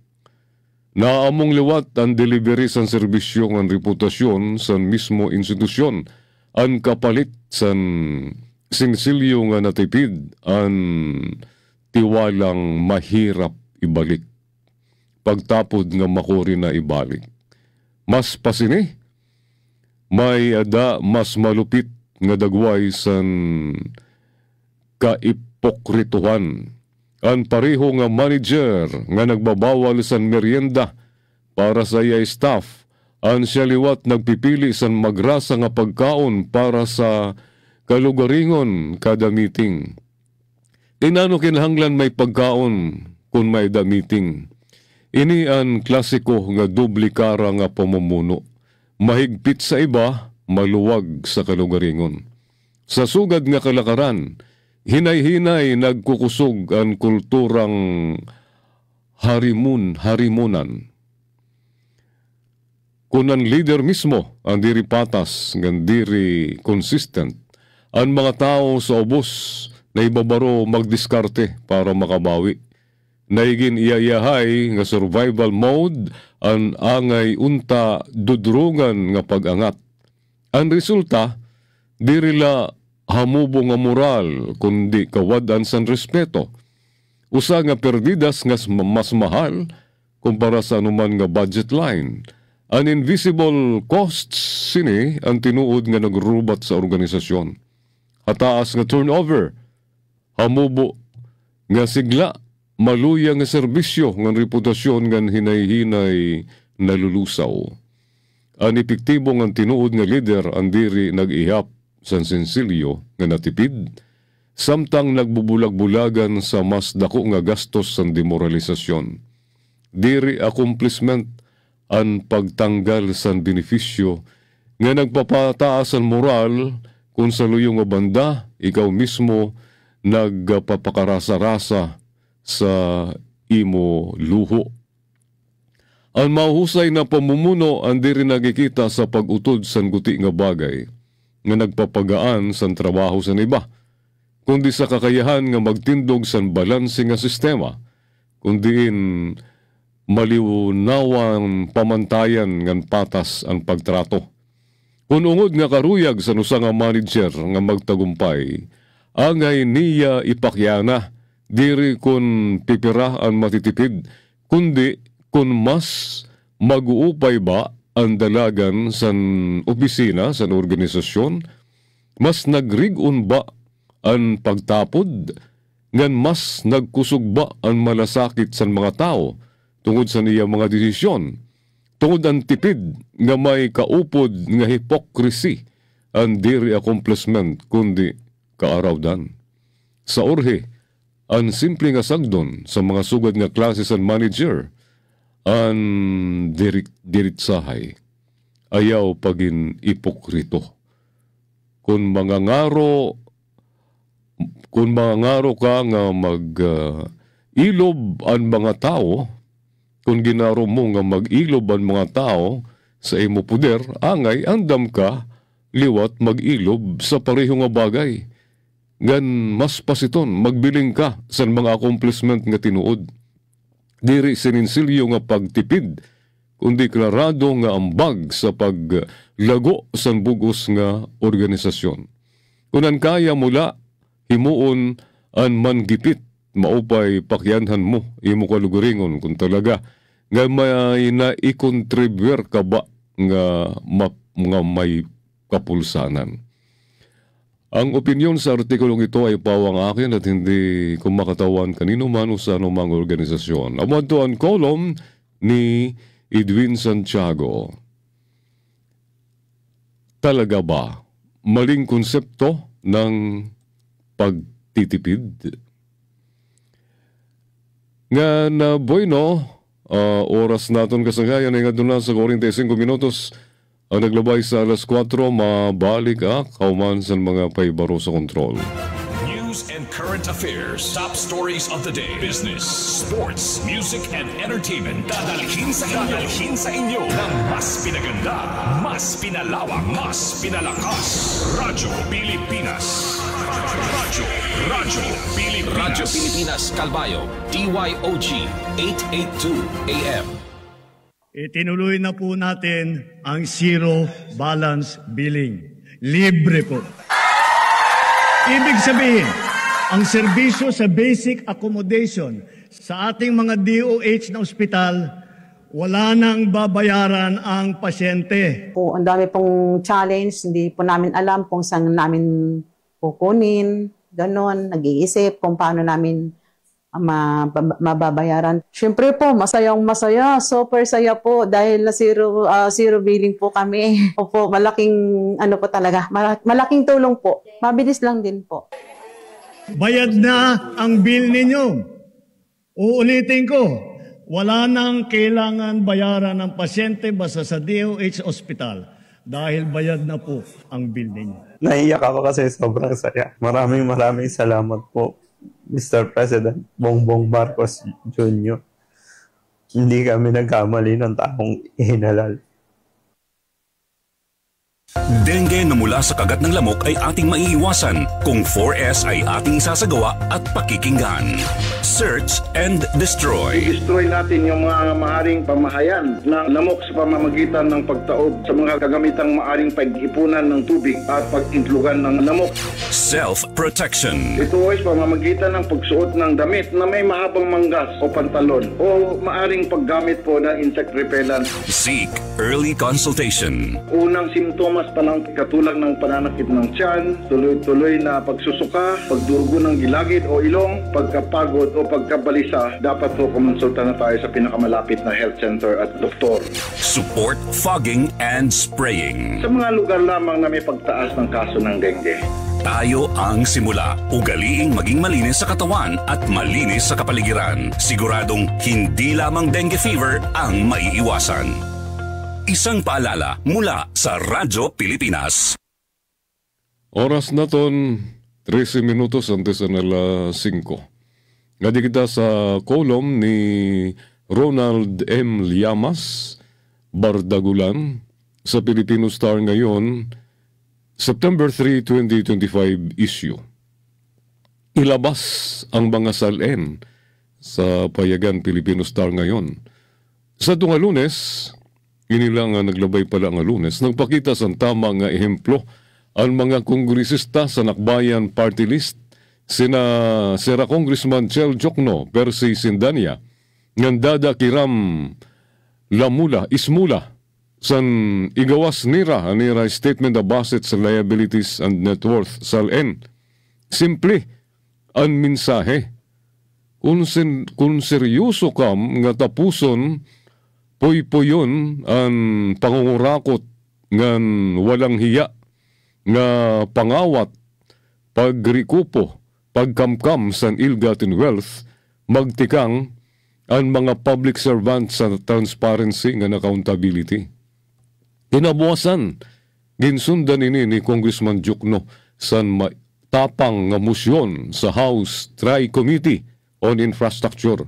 Naamong liwat ang delivery sa serbisyo ng reputasyon sa mismo institusyon, ang kapalit sa singsilyo nga natipid, ang tiwalang mahirap ibalik. Pagtapod nga makuri na ibalik. Mas pasini, may ada mas malupit nga dagway sa kaipokrituhan. Ang pareho nga manager nga nagbabawal sa merienda para sa iya staff, ang siya liwat nagpipili sa magrasa nga pagkaon para sa kalugaringon kada meeting. Tinano kinahanglan may pagkaon kung may da meeting. Ini ang klasiko nga dubli kara nga pamumuno. Mahigpit sa iba, maluwag sa kalugaringon. Sa sugad nga kalakaran, hinay-hinay nagkukusog ang kulturang harimunan. Kung ang leader mismo ang diri patas, ang diri consistent, ang mga tao sa ubos na ibabaro magdiskarte para makabawi. Naigin iyayahay nga survival mode, ang angay unta dudrungan nga pag-angat. Ang resulta, diri la hamubo nga moral, kundi kawadan san respeto. Usa nga perdidas nga mas mahal kumpara sa anuman nga budget line. An invisible costs sini ang tinuod nga nagrubat sa organisasyon. Hataas nga turnover, hamubo nga sigla, maluya nga serbisyo nga reputasyon nga hinay-hinay nalulusaw. Ang epektibo nga tinuod nga leader ang diri nag-ihap sa sensilyo nga natipid, samtang nagbubulag-bulagan sa mas dako nga gastos sa demoralisasyon. Diri accomplishment ang pagtanggal sa benepisyo nga nagpapataas ang moral kung sa luyong nga banda, ikaw mismo nagpapakarasa-rasa sa imo luho. Ang mahusay na pamumuno ang diri nagikita sa pag-utod sa guti nga bagay nga nagpapagaan sa trabaho sa iba, kundi sa kakayahan nga magtindog sa balanse nga sistema, kundiin maliwnawang pamantayan nga patas ang pagtrato. Kung ungod nga karuyag sa nusa nga manager nga magtagumpay, angay niya ipakyana, diri kun pipira ang matitipid, kundi kun mas mag-uupay ba ang dalagan sa opisina, sa organisasyon, mas nagrigon ba ang pagtapod, ngan mas nagkusugba ang malasakit sa mga tao tungod sa niya mga desisyon, tungod ang tipid nga may kaupod nga hypocrisy ang diri accomplishment kundi kaarawdan. Sa orhe, ang simple nga sagdon sa mga sugad nga klase sa manager, ang diritsahay, ayaw pagin ipokrito. Kung mga ngaro ka nga mag-ilob ang mga tao, kung ginaro mo nga mag-ilob ang mga tao sa imo puder, angay andam ka liwat mag-ilob sa pareho nga bagay. Gan mas pasiton, magbiling ka sa mga accomplishment nga tinuod. Diri sininsilyo nga pagtipid, kundi klarado nga ambag sa paglago sa bugos nga organisasyon. Kunan kaya mula, himuon an mangipit, maupay pakyanhan mo, imo kaluguringon kung talaga nga may naikontribuer ka ba nga may kapulsanan. Ang opinyon sa artikulong ito ay pawang akin at hindi kumakatawan kanino man o sa anumang organisasyon. Amad to ang kolom ni Edwin Santiago. Talaga ba maling konsepto ng pagtitipid? Nga na bueno, oras naton kasagayan ay nga doon lang sa 45 minutos. Ang naglabay sa alas 4, mabalik kauman sa mga paibaro sa kontrol. News and current affairs, top stories of the day, business, sports, music and entertainment. Dadalhin sa inyo ng mas pinaganda, mas pinalawak, mas pinalakas. Radyo Pilipinas. Radyo Pilipinas Calbayo, DYOG 882 AM. Itinuloy na po natin ang zero balance billing. Libre po. Ibig sabihin, ang serbisyo sa basic accommodation sa ating mga DOH na ospital, wala nang babayaran ang pasyente. Po, ang dami pong challenge, hindi po namin alam kung saan namin kukunin, ganon, nag-iisip kung paano namin mababayaran. Siyempre po, masayang-masaya. Super saya po dahil na zero billing po kami. Opo, malaking po talaga. Malaking tulong po. Mabilis lang din po. Bayad na ang bill ninyo. Uulitin ko, wala nang kailangan bayaran ng pasyente basta sa DOH Hospital dahil bayad na po ang bill ninyo. Naiyak ako kasi sobrang saya. Maraming salamat po, Mr. President Bongbong Marcos Jr. Hindi kami nagkamali ng taong ihinalal. Dengue na mula sa kagat ng lamok ay ating maiiwasan kung 4S ay ating isasagawa at pakikinggan. Search and destroy. I-destroy natin yung mga maaring pamahayan ng lamok sa pamamagitan ng pagtaob sa mga kagamitang maaring pag-ipunan ng tubig at pag-intlugan ng lamok. Self-protection. Ito ay pamamagitan ng pagsuot ng damit na may mahabang manggas o pantalon o maaring paggamit po ng insect repellent. Seek early consultation. Unang simptomas pa ng katulad ng pananakit ng tiyan, tuloy-tuloy na pagsusuka, pagdurugo ng gilagid o ilong, pagkapagod o pagkabalisa, dapat po kumonsulta na tayo sa pinakamalapit na health center at doktor. Support fogging and spraying. Sa mga lugar lamang na may pagtaas ng kaso ng dengue. Tayo ang simula. Ugaliing maging malinis sa katawan at malinis sa kapaligiran. Siguradong hindi lamang dengue fever ang maiiwasan. Isang paalala mula sa Radyo Pilipinas. Oras na ton 13 minutos antes na alas 5. Ngadi kita sa kolom ni Ronald M. Llamas, Bardagulan, sa Filipino Star ngayon, September 3, 2025 issue. Ilabas ang mga salin sa payagan Filipino Star ngayon. Sa tunga Lunes, inilang naglabay pala nga Lunes, nagpakita sa tama nga ehemplo ang mga kongresista sa Nakbayan Party List, sina Congressman Chel Jokno, Percy Sindania, Ngandada Kiram Ismula, san igawas nira statement of assets, liabilities and net worth, SALN. Simple, ang mensahe. Kung seryoso kam nga tapuson, puy-puyon ang pangungurakot ngan walang hiya nga pangawat, pagrikupo, pagkamkam sa ill-gotten wealth, magtikang ang mga public servants sa transparency and accountability. Kinabuasan, ginsundan ini ni Congressman Jukno sa tapang nga musyon sa House Tri-Committee on Infrastructure.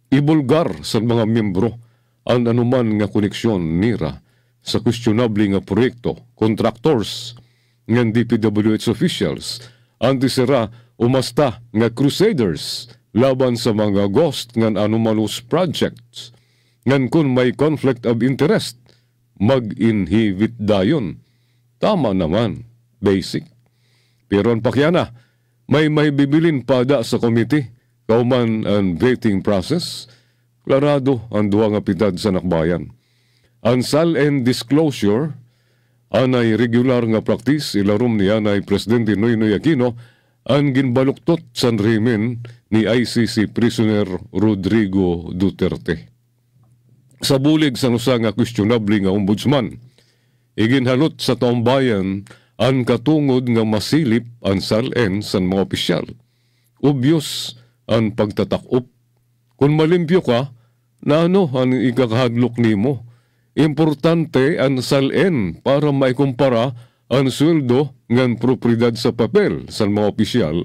Ibulgar sa mga membro ang anuman nga koneksyon nira sa questionable nga proyekto, contractors, ng DPWH officials, antisira umasta nga crusaders laban sa mga ghost ng anomalous projects. Ngan kung may conflict of interest, mag-inhibit dayon. Tama naman, basic. Pero ang pakyana, may bibilin pada sa committee, kauman ang vetting process, klarado ang duwa nga pitad sa nakbayan. Ang SALN disclosure, anay regular nga practice, ilarom ni anay Presidente Noynoy Aquino, ang ginbaluktot sa rehimen ni ICC Prisoner Rodrigo Duterte. Sa bulig sa nusa nga questionable nga ombudsman, iginhalot sa taong bayan ang katungod nga masilip ang SALN sa mga opisyal. Obvious ang pagtatakop. Kung malimpyo ka, na ano ang ikakahadlok nimo? Importante ang SALN para maikumpara ang sweldo ngan propriedad sa papel sa mga opisyal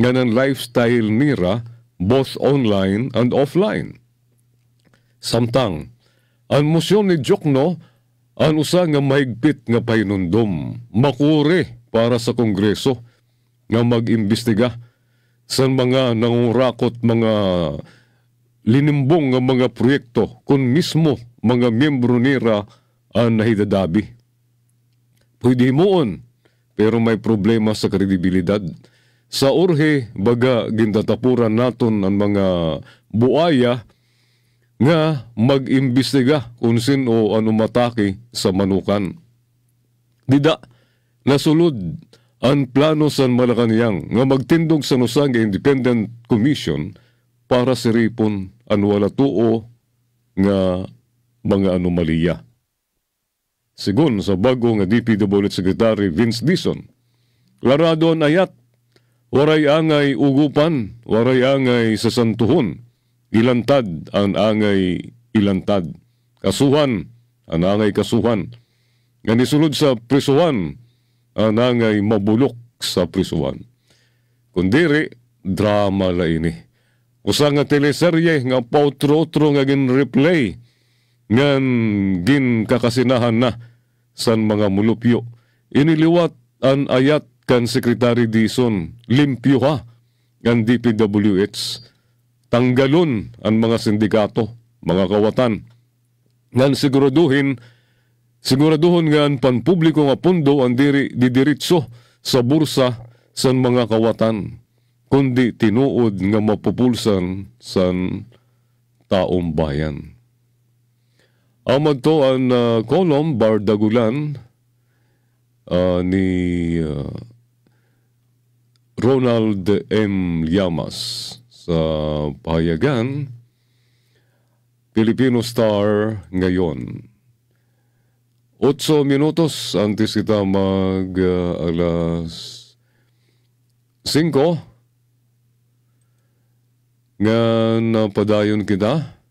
ngan ang lifestyle nira both online and offline. Samtang, ang motion ni Jokno ang usa nga mahigpit nga painundom, makure para sa Kongreso nga mag-imbestiga sa mga nangurakot mga linimbong nga mga proyekto kung mismo mga miyembro nira ang nahidadabi. Pwede moon, pero may problema sa kredibilidad. Sa urhe, baga gindatapuran naton ang mga buaya nga mag-imbestiga kung sino ano matake sa manukan. Dida, nasulod ang plano sa Malacanang nga magtindog sa nusang Independent Commission para siripon ang wala tuo nga mga anomalya. Sigun sa bago nga DPWH Secretary Vince Dizon, klarado ang ayat, waray angay ugupan, waray angay sasantuhon, ilantad ang angay ilantad, kasuhan ang angay kasuhan, nga nisulod sa prisuhan ang angay mabulok sa prisuhan. Kundiri, drama la ini. Usa nga teleserye nga pautro-utro nga gin-replay ngan gin kakasinahan na san mga mulupyo. Iniliwat ang ayat kan Secretary Dizon, limpyo ha ang DPWH. Tanggalon ang mga sindikato, mga kawatan. Ngan siguraduhon nga ang panpubliko nga pundo ang didiritso sa bursa san mga kawatan, kundi tinuod nga mapupulsan san taong bayan. Amad to ang kolom Bardagulan ni Ronald M. Llamas sa pahayagan Filipino Star ngayon. 8 minutos antes kita mag alas 5 nga napadayon kita.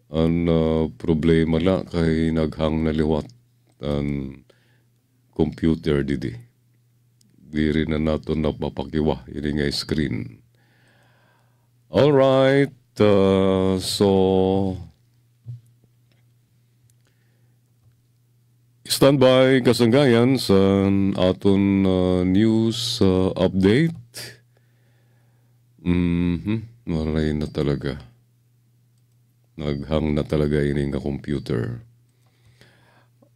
Ang problema la kay naghang naliwat ang computer didi. Di rin na nato napapakiwa yun nga screen. Alright, so standby kasanggayan sa aton news update. Maray na talaga. Naghang na talaga ini nga computer.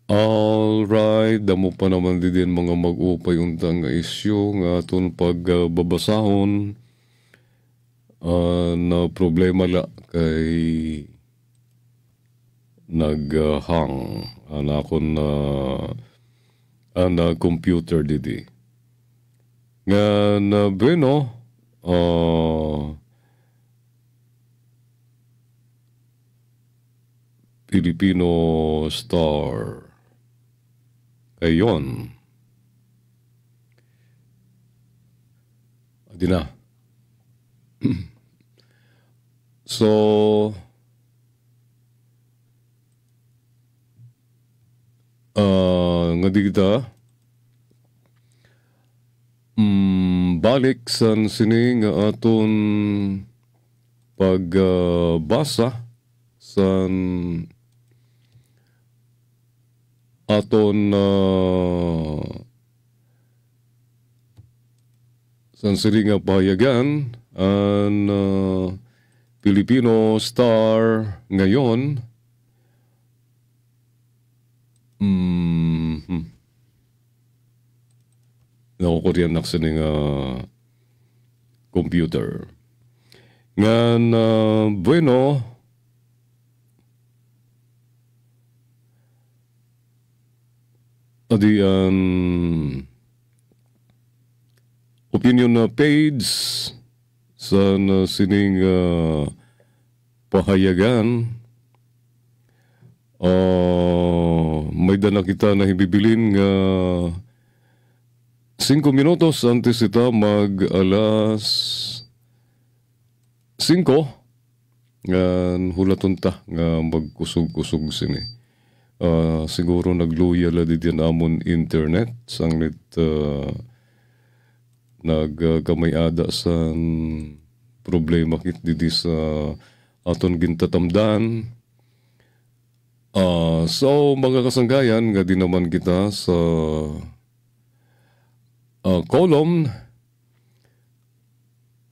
Alright, damo pa naman din mga mag-upay untang nga isyu nga aton pagbabasahon na problema la kay naghang anakon na computer didi. nga na bueno, Filipino Star. Ayon. Adi na. So, nga di kita, balik sa sining aton pagbasa sa aton sa sining pahayagan ang Filipino Star ngayon. Nakukuryan na sa ning computer. Ngan bueno, adi ang opinion na page sa sining pahayagan. May dana kita na hibibilin nga 5 minutos antes ita mag alas 5 nga hulaton ta nga magkusog-kusog sini. Siguro nagluya la di diyan amon internet sanglit nagkamay-ada sa problema kit didi sa aton gintatamdan. So mga kasanggayan nga di naman kita sa column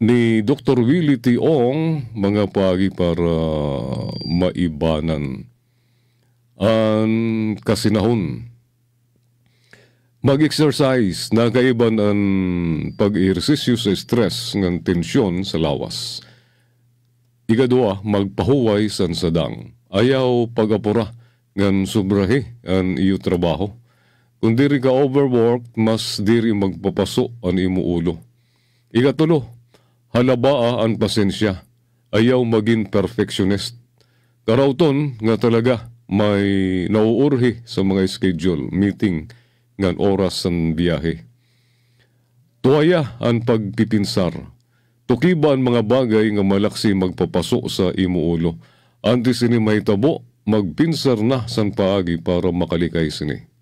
ni Dr. Willie T. Ong mga pagi para maibanan ang kasinahon. Mag-exercise na kaiban ang pag-ehersisyo sa stress ng tensyon sa lawas. Ikadua, magpahuway san sadang. Ayaw pag-apura ngan sobrahe ang iyo trabaho. Kung diri ka overworked, mas diri magpapaso ang imo ulo. Ikatulo, halabaa ang pasensya. Ayaw maging perfectionist. Karauton nga talaga may nauurhi sa mga schedule, meeting, ngan oras ng biyahe. Tuwaya ang pagpipinsar. Tukiba ang mga bagay nga malaksi magpapaso sa imo ulo. Antes ini may tabo, magpinsar na san paagi para makalikay sini.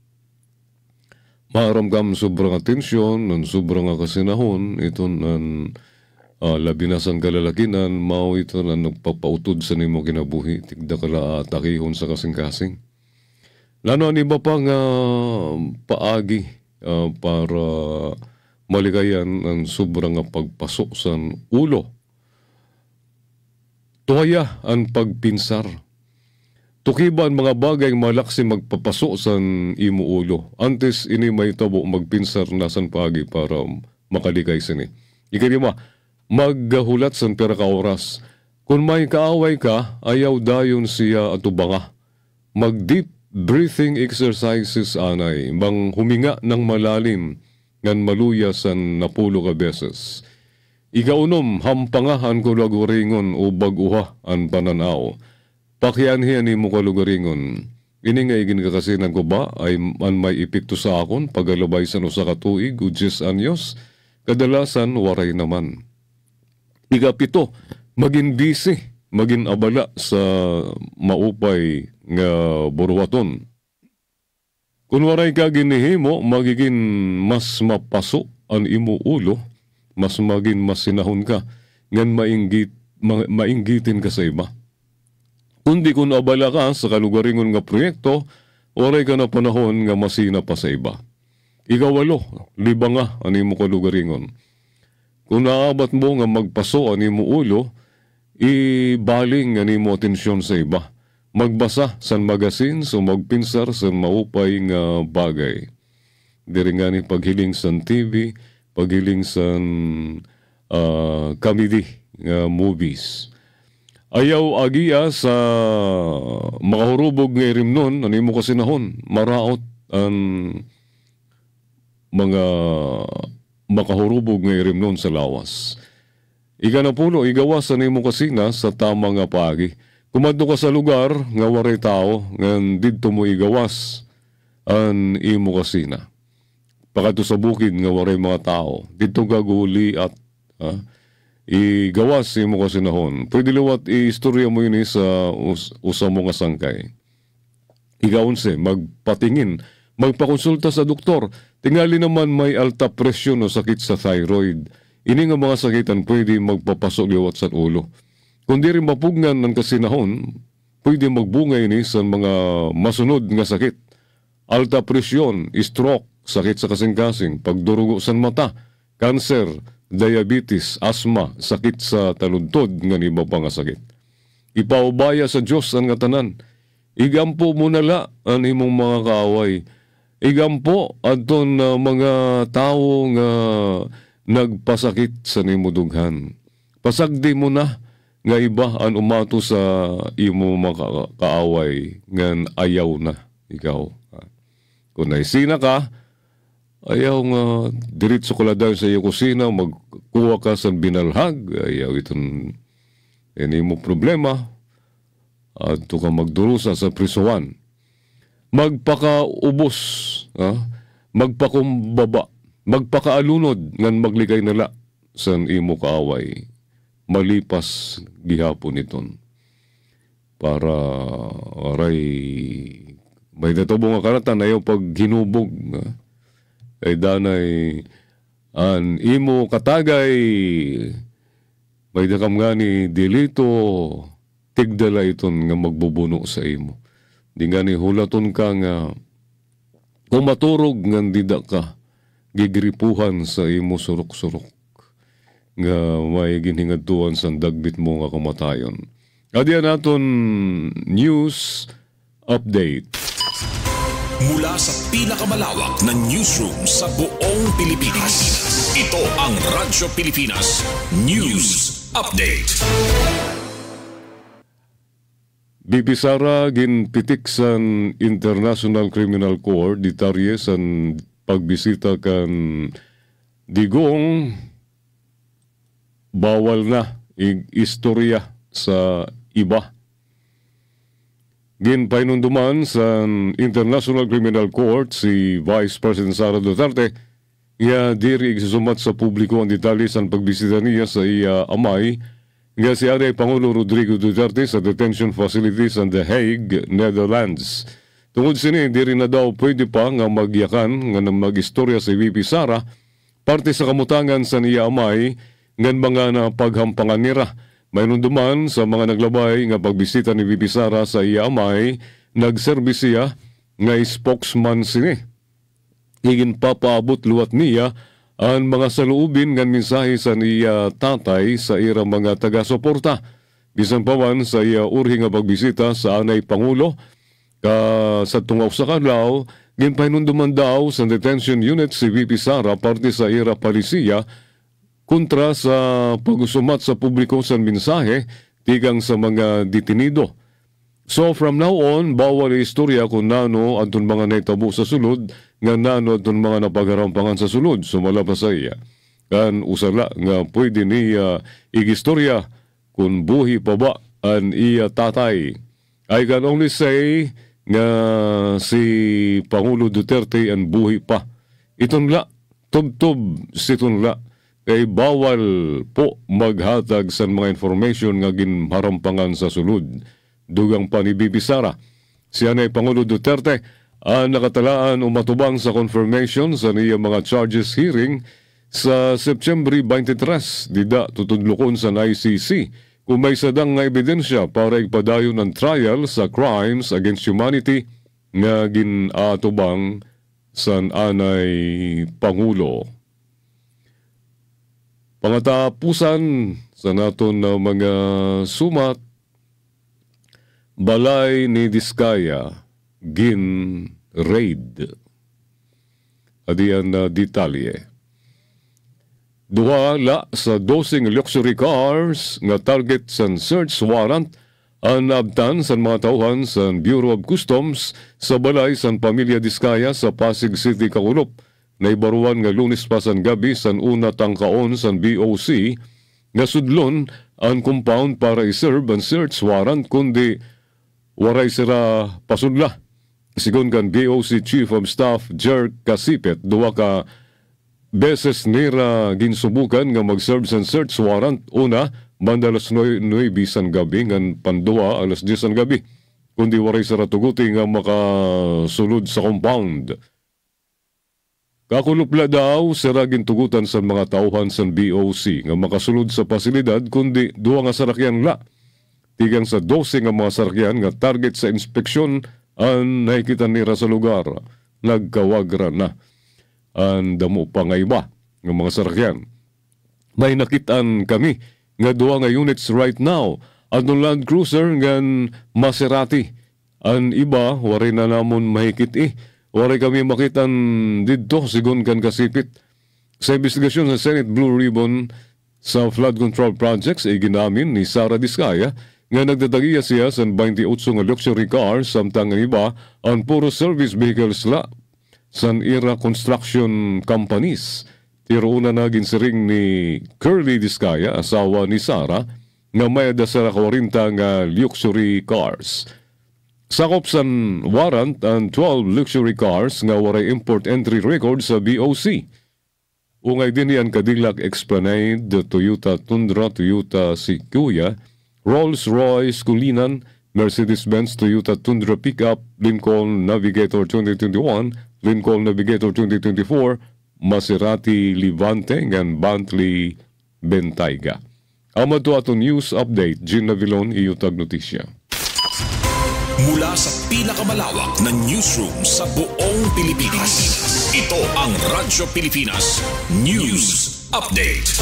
Maramgam sobrang atensyon, ng sobrang kasinahon, ito ng labi na sang kalalakinan, mao ito na nagpapautod sa nimo kinabuhi, tigda kala atakihon sa kasing-kasing. Lano ang iba pang paagi para malikayan ang sobrang pagpasok sa ulo. Tuwaya ang pagpinsar. Tukiba ang mga bagay malaksi magpapaso sa imo ulo. Antes ini may tabo magpinsar na san pagi para makalikay sini. Ikalima, maggahulat san pera ka oras. Kung may kaaway ka, ayaw dayon siya atubanga. Mag-deep breathing exercises anay. Mang huminga ng malalim ngan maluya san napulo ka beses. Ikaunom, hampangahan ko lugaringon o baguha ang pananaw. Pakianhian ni mo ka lugaringon. Ini nga igin kakasinan ko ba ay man may epekto sa akon pagalabay sa no sa katuig o 10 anyos. Kadalasan waray naman. Ikapito, maging busy, maging abala sa maupay nga burwaton. Kung waray ka ginihimo, magiging mas mapaso ang imo ulo, mas maging mas sinahon ka, ngan mainggitin ka sa iba. Kundi kung abala ka sa kalugaringon nga proyekto, oray ka na panahon nga masina pa sa iba. Ikawalo, libang nga ang imo kalugaringon. Kung naabat mo nga magpaso ang imo ulo, ibaling ang imo atensyon sa iba. Magbasa sa magazine o magpinsar sa maupay nga bagay. Diri nga ni paghiling sa TV, paghiling sa comedy movies. Ayaw agiya sa makahurubog nga irimnon, ano mo kasi nahon, maraot ang mga makahurubog nga irimnon sa lawas. Ika na puno, igawasan nimo kasina sa tama nga pagi. Kumadto ka sa lugar nga waray tao, nga didto mo igawas an imo kasina. Pagkato sa bukid nga waray mga tao, didto gaguli at igawas imo kasinahon. Pwede liwat i-istorya mo yun sa usa mo nga sangkay. Ika-11, magpatingin, magpakonsulta sa doktor. Tingali naman may alta presyon o sakit sa thyroid. Ini nga mga sakitan pwede magpapasok liwat sa ulo. Kung di rin mapugnan ng kasinahon, pwede magbunga ini sa mga masunod nga sakit. Alta presyon, stroke, sakit sa kasing-kasing, pagdurugo sa mata, cancer, diabetes, asma, sakit sa taludtod nga iba pa nga sakit. Ipaubaya sa Diyos ang nga tanan. Igampo mo nala ang imong mga kaaway. Igampo adton mga tao nga nagpasakit sa nimo dughan. Pasagdi mo na nga iba ang umato sa imo mga kaaway ngan ayaw na ikaw. Kung naisina ka, ayaw nga diretso ko lang sa iyo kusina, magkuha ka sa binalhag, ayaw itong mo problema, at ito ka magdurusa sa prisuan. Magpakaubos, magpakumbaba, magpakaalunod ngan magligay nala sa imo kaaway. Malipas gihapon iton. Para aray may natubong nga karatan ayaw pag hinubog. Ay danay an imo katagay may dakam nga ni dilito tigdala iton nga magbubuno sa imo. Di nga ni hulaton ka nga kung maturog nga dida ka gigripuhan sa imo surok-surok nga may ginhingadtuan sa dagbit mo nga kamatayon. Adiyan naton news update. Mula sa pinakamalawak na newsroom sa buong Pilipinas, ito ang Radyo Pilipinas News Update. BP Sara ginpitik san International Criminal Court detalye san pagbisita kan digong bawal na istorya sa iba. Ginpainunduman sa International Criminal Court si Vice President Sara Duterte nga diri igsusumat sa publiko ang detalye sa pagbisita niya sa iya amay nga si Aday Pangulo Rodrigo Duterte sa detention facilities sa The Hague, Netherlands. Tungod sini, diri na daw pwede pa nga magyakan nga mag-istorya si VP Sara parte sa kamutangan sa iya amay ngan mga na paghampangan nira. Mayroon duman sa mga naglabay nga pagbisita ni VP Sara sa iya amay, nagserbisya nga spokesman sini. Higin papaabot luwat niya ang mga saluubin ngan mensahe sa iya tatay sa ira mga taga-suporta. Bisan pawan sa iya urhi nga pagbisita sa Anay Pangulo, sa tungaw sa kadlaw, ginpahinunduman daw sa detention unit si VP Sara parte sa ira palisiya kontra sa pag-usumat sa publiko sa mensahe tigang sa mga detenido. So from now on, bawal istorya kung nano adton mga naitabo sa sulod nga nano adton mga napagarampangan sa sulod sumala pa sa iya. Kan usala nga pwede niya igistorya kung buhi pa ba ang iya tatay. I can only say nga si Pangulo Duterte ang buhi pa. Itonla, tub-tub sitonla. Kay bawal po maghatag sa mga information nga ginharampangan sa sulod. Dugang pa ni BP Sara. Siya na Pangulo Duterte ang nakatalaan o matubang sa confirmation sa niya mga charges hearing sa September 23. Dida tutudlokon sa ICC kung may sadang nga ebidensya para ipadayon ng trial sa crimes against humanity nga ginatubang sa Anay Pangulo. Pangatapusan sa naton na mga sumat, balay ni Diskaya gin-raid. Adiyan na detalye. Duha la sa 12 luxury cars nga target sa search warrant ang naabtan sa mga tauhan sa Bureau of Customs sa balay sa Pamilya Diskaya sa Pasig City, Kaulop. na ibaruan nga Lunes pa san gabi san una tangkaon san BOC nga sudlon ang compound para iserve ang search warrant kundi waray sira pasudla. Sigon kan BOC Chief of Staff Jer Kasipet, duwa ka beses nira ginsubukan nga mag-serve san search warrant. Una, banda alas 9 bisan gabi, ngan pandua alas 10 san gabi. Kundi waray sira tuguti nga makasulod sa compound. Kakulupla daw sira gintugutan sa mga tauhan sa BOC nga makasulod sa pasilidad kundi duwa nga sarakyan la. Tigang sa 12 nga mga sarakyan nga target sa inspeksyon ang nakikita nira sa lugar. Nagkawagra na ang damo pa nga iba ng mga sarakyan. May nakitaan kami nga duwa nga units right now. Ang Land Cruiser ngan Maserati. Ang iba, wari na namon mahikit Wari kami makitan dito, sigon kan Kasipit. Sa investigasyon sa Senate Blue Ribbon sa flood control projects ay ginamin ni Sara Diskaya nga nagdadagiya siya sa 28 nga luxury cars samtang ang iba ang puro service vehicles la sa Era Construction Companies. Tiroona na ginsiring ni Curly Diskaya, asawa ni Sara, nga may dasara 40 nga luxury cars. Sakop san warrant ang 12 luxury cars nga waray import entry record sa BOC. Ungay din yan Cadillac Esplanade, Toyota Tundra, Toyota Sequoia, Rolls-Royce Cullinan, Mercedes-Benz Toyota Tundra Pickup, Lincoln Navigator 2021, Lincoln Navigator 2024, Maserati Levante, and Bentley Bentayga. Amad to ato news update, Gina Vilon, Iyutag Notisya. Mula sa pinakamalawak na newsroom sa buong Pilipinas, ito ang Radyo Pilipinas News Update.